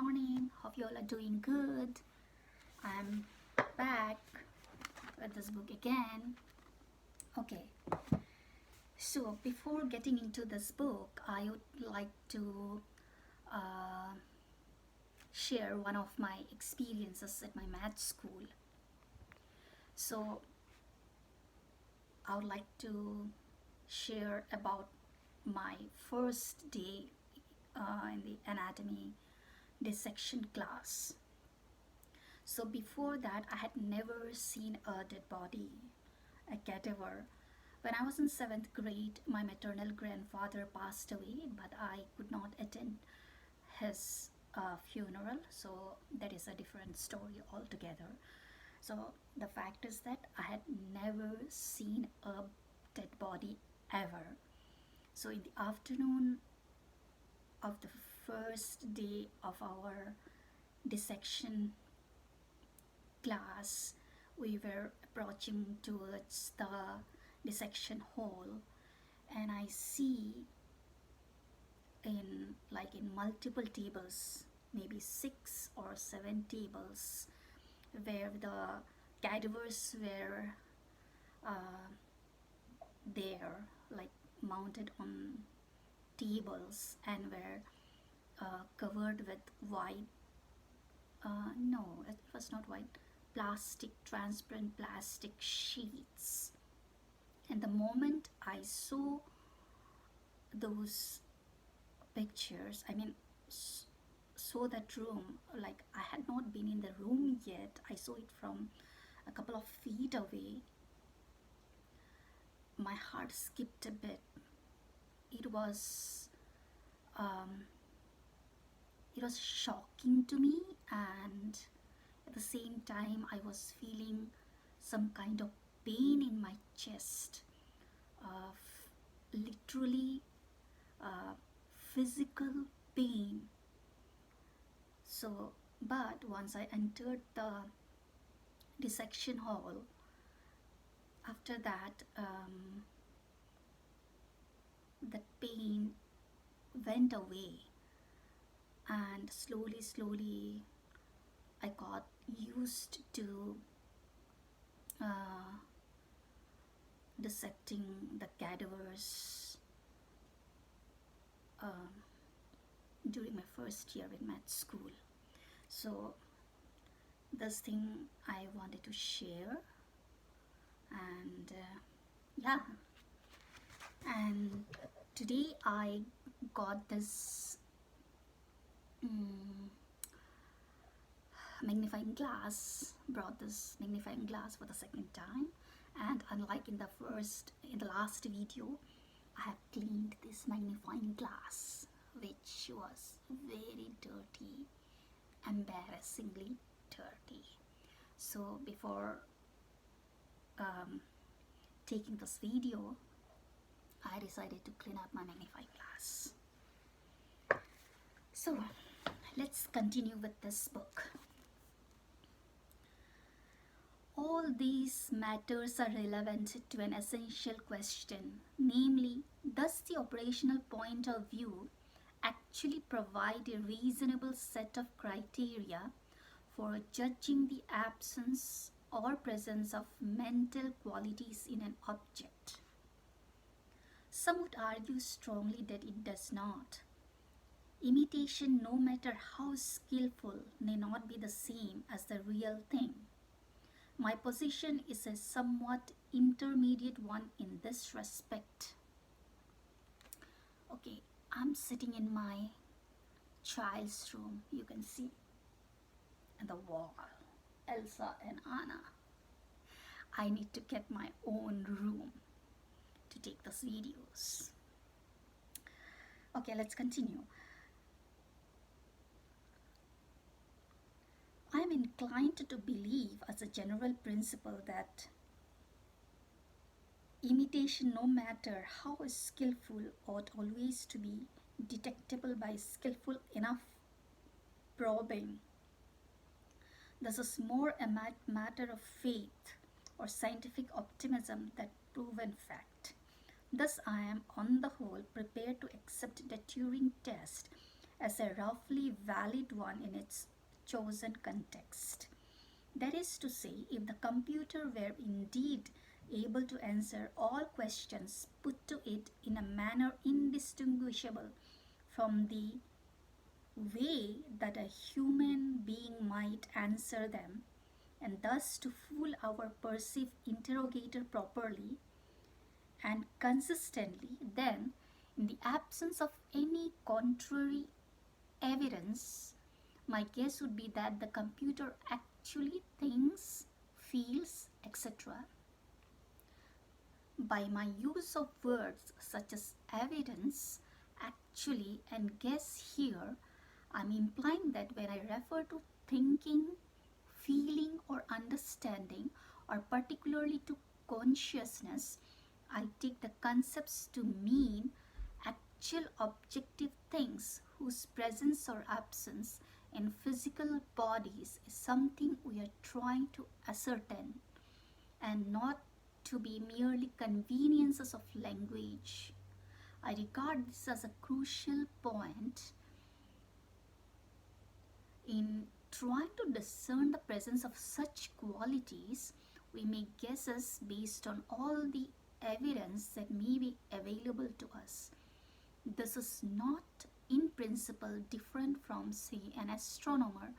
morning. Hope you all are doing good. I'm back with this book again. Okay, so before getting into this book, I would like to uh, share one of my experiences at my math school. So, I would like to share about my first day in the anatomy dissection class. So before that, I had never seen a dead body, a cadaver. When I was in seventh grade, my maternal grandfather passed away, but I could not attend his funeral, so that is a different story altogether. So the fact is that I had never seen a dead body ever. So in the afternoon of the first day of our dissection class, we were approaching towards the dissection hall, and I see in multiple tables, maybe 6 or 7 tables, where the cadavers were uh, there, like mounted on tables, and were covered with white. No, it was not white. Plastic, transparent plastic sheets. And the moment I saw those pictures, saw that room, like I had not been in the room yet. I saw it from a couple of feet away. My heart skipped a bit. It was um, it was shocking to me, and at the same time, I was feeling some kind of pain in my chest, uh, literally physical pain. So, but once I entered the dissection hall, after that, the pain went away, and slowly, I got used to uh, dissecting the cadavers during my first year in med school. So, this thing I wanted to share, and yeah, and today I got this um, magnifying glass, brought this magnifying glass for the second time, and unlike in the last video, I have cleaned this magnifying glass, which was very dirty, embarrassingly dirty. So before um, taking this video, I decided to clean up my magnifying glass. So let's continue with this book. All these matters are relevant to an essential question, namely, does the operational point of view actually provide a reasonable set of criteria for judging the absence or presence of mental qualities in an object? Some would argue strongly that it does not. Imitation, no matter how skillful, may not be the same as the real thing. My position is a somewhat intermediate one in this respect. Okay, I'm sitting in my child's room, you can see, and the wall, Elsa and Anna. I need to get my own room to take those videos. Okay, let's continue. I am inclined to believe as a general principle that imitation, no matter how skillful, ought always to be detectable by skillful enough probing. This is more a matter of faith or scientific optimism than proven fact. Thus, I am on the whole prepared to accept the Turing test as a roughly valid one in its chosen context. That is to say, if the computer were indeed able to answer all questions put to it in a manner indistinguishable from the way that a human being might answer them, and thus to fool our perceived interrogator properly and consistently, then, in the absence of any contrary evidence, my guess would be that the computer actually thinks, feels, etc. By my use of words such as evidence, actually, and guess here, I'm implying that when I refer to thinking, feeling, or understanding, or particularly to consciousness, I take the concepts to mean actual objective things whose presence or absence in physical bodies is something we are trying to ascertain, and not to be merely conveniences of language. I regard this as a crucial point in trying to discern the presence of such qualities. We make guesses based on all the evidence that may be available to us. This is not in principle different from, say, an astronomer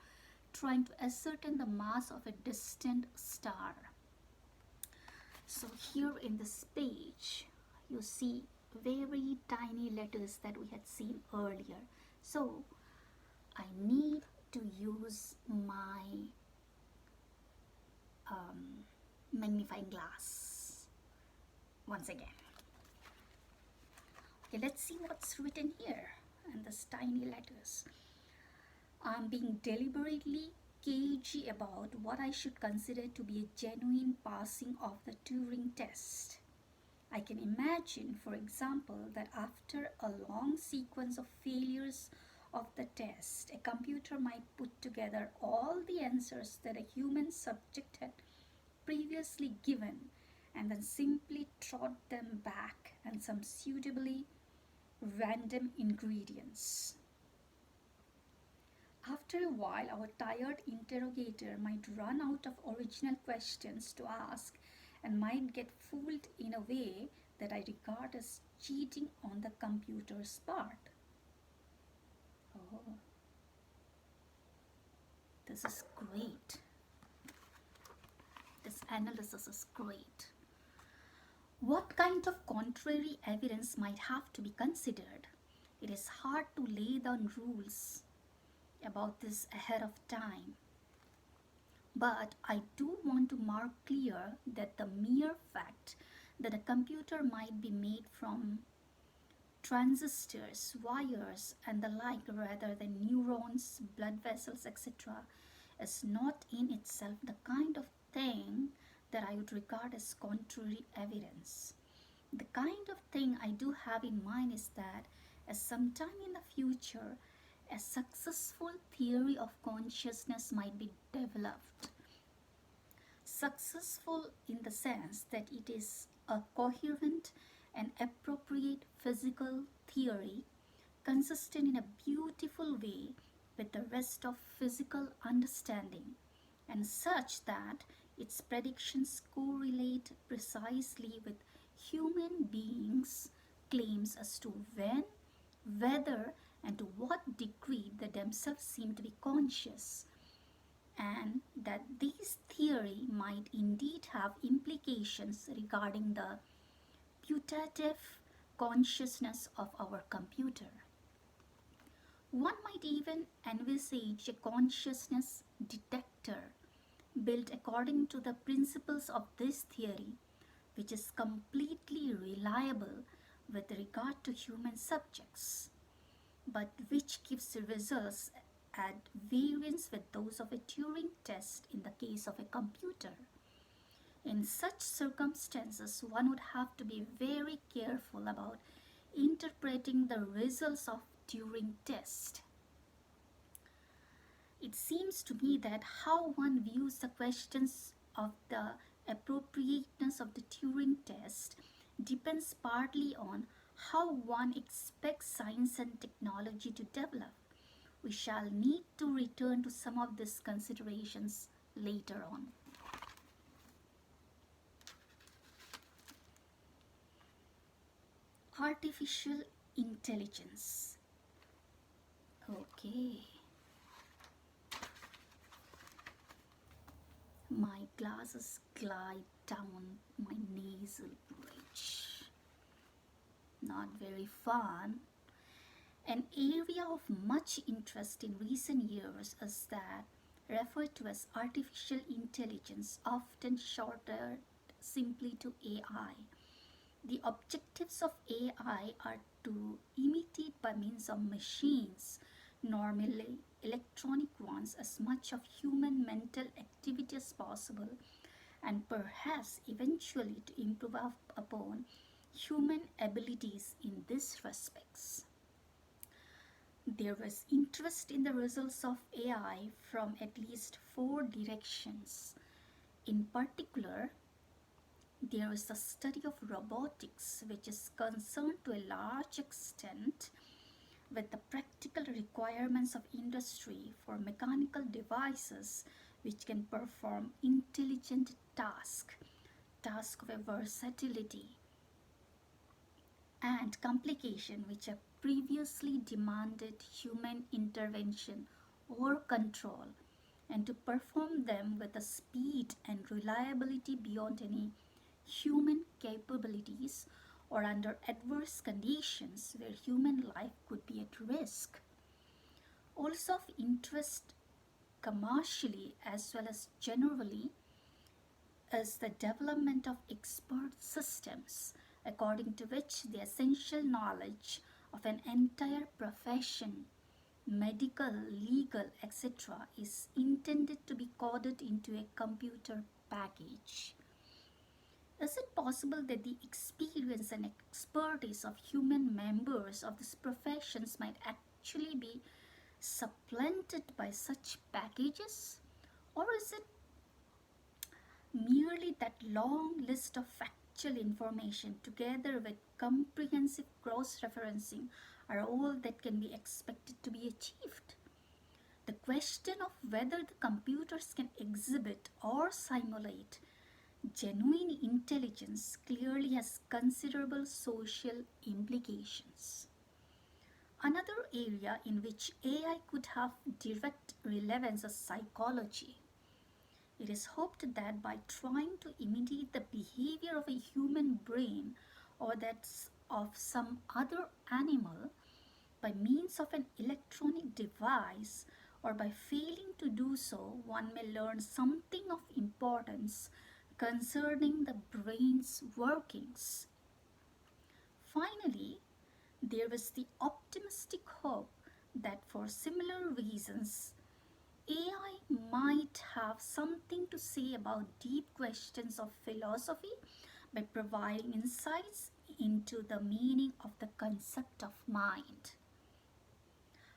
trying to ascertain the mass of a distant star. So here in this page, you see very tiny letters that we had seen earlier. So I need to use my magnifying glass once again. Okay, let's see what's written here in these tiny letters. I'm being deliberately cagey about what I should consider to be a genuine passing of the Turing test. I can imagine, for example, that after a long sequence of failures of the test, a computer might put together all the answers that a human subject had previously given and then simply trot them back and some suitably random ingredients. After a while, our tired interrogator might run out of original questions to ask and might get fooled in a way that I regard as cheating on the computer's part. Oh, this is great. This analysis is great. What kind of contrary evidence might have to be considered? It is hard to lay down rules about this ahead of time. But I do want to mark clear that the mere fact that a computer might be made from transistors, wires, and the like rather than neurons, blood vessels, etc., is not in itself the kind of thing that I would regard as contrary evidence. The kind of thing I do have in mind is that as sometime in the future, a successful theory of consciousness might be developed. Successful in the sense that it is a coherent and appropriate physical theory consistent in a beautiful way with the rest of physical understanding, and such that its predictions correlate precisely with human beings' claims as to when, whether, and to what degree they themselves seem to be conscious, and that this theory might indeed have implications regarding the putative consciousness of our computer. One might even envisage a consciousness detector built according to the principles of this theory, which is completely reliable with regard to human subjects, but which gives results at variance with those of a Turing test in the case of a computer. In such circumstances, one would have to be very careful about interpreting the results of Turing test. It seems to me that how one views the questions of the appropriateness of the Turing test depends partly on how one expects science and technology to develop, We shall need to return to some of these considerations later on. Artificial intelligence. Okay. My glasses glide down my nasal bridge. Not very fun. An area of much interest in recent years is that referred to as artificial intelligence, often shortened simply to AI. The objectives of AI are to imitate by means of machines, normally electronic ones, as much of human mental activity as possible, and perhaps eventually to improve upon human abilities in these respects. There was interest in the results of AI from at least four directions. In particular, there is the study of robotics, which is concerned to a large extent with the practical requirements of industry for mechanical devices which can perform intelligent tasks of a versatility and complication which have previously demanded human intervention or control, and to perform them with a speed and reliability beyond any human capabilities or under adverse conditions where human life could be at risk. Also of interest commercially as well as generally is the development of expert systems, according to which the essential knowledge of an entire profession, medical, legal, etc., is intended to be coded into a computer package. Is it possible that the experience and expertise of human members of these professions might actually be supplanted by such packages? Or is it merely that long list of factual information together with comprehensive cross-referencing are all that can be expected to be achieved? The question of whether the computers can exhibit or simulate genuine intelligence clearly has considerable social implications. Another area in which AI could have direct relevance is psychology. It is hoped that by trying to imitate the behavior of a human brain or that of some other animal by means of an electronic device, or by failing to do so, one may learn something of importance concerning the brain's workings. Finally, there was the optimistic hope that for similar reasons, AI might have something to say about deep questions of philosophy by providing insights into the meaning of the concept of mind.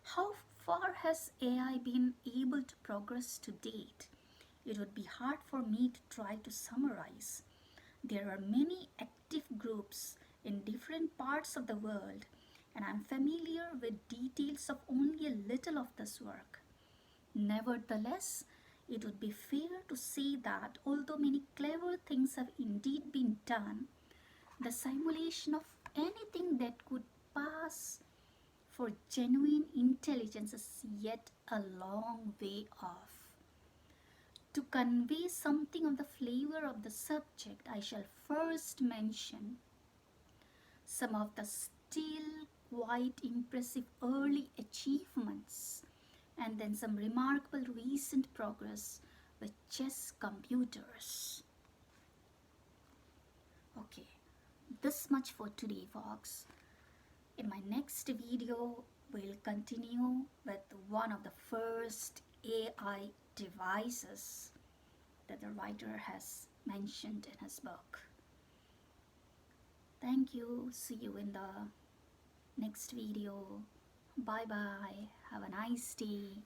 How far has AI been able to progress to date? It would be hard for me to try to summarize. There are many active groups in different parts of the world, and I'm familiar with details of only a little of this work. Nevertheless, it would be fair to say that although many clever things have indeed been done, the simulation of anything that could pass for genuine intelligence is yet a long way off. To convey something of the flavor of the subject, I shall first mention some of the still quite impressive early achievements and then some remarkable recent progress with chess computers. Okay, this much for today, folks. In my next video, we'll continue with one of the first AI devices that the writer has mentioned in his book. Thank you. See you in the next video. Bye bye. Have a nice day.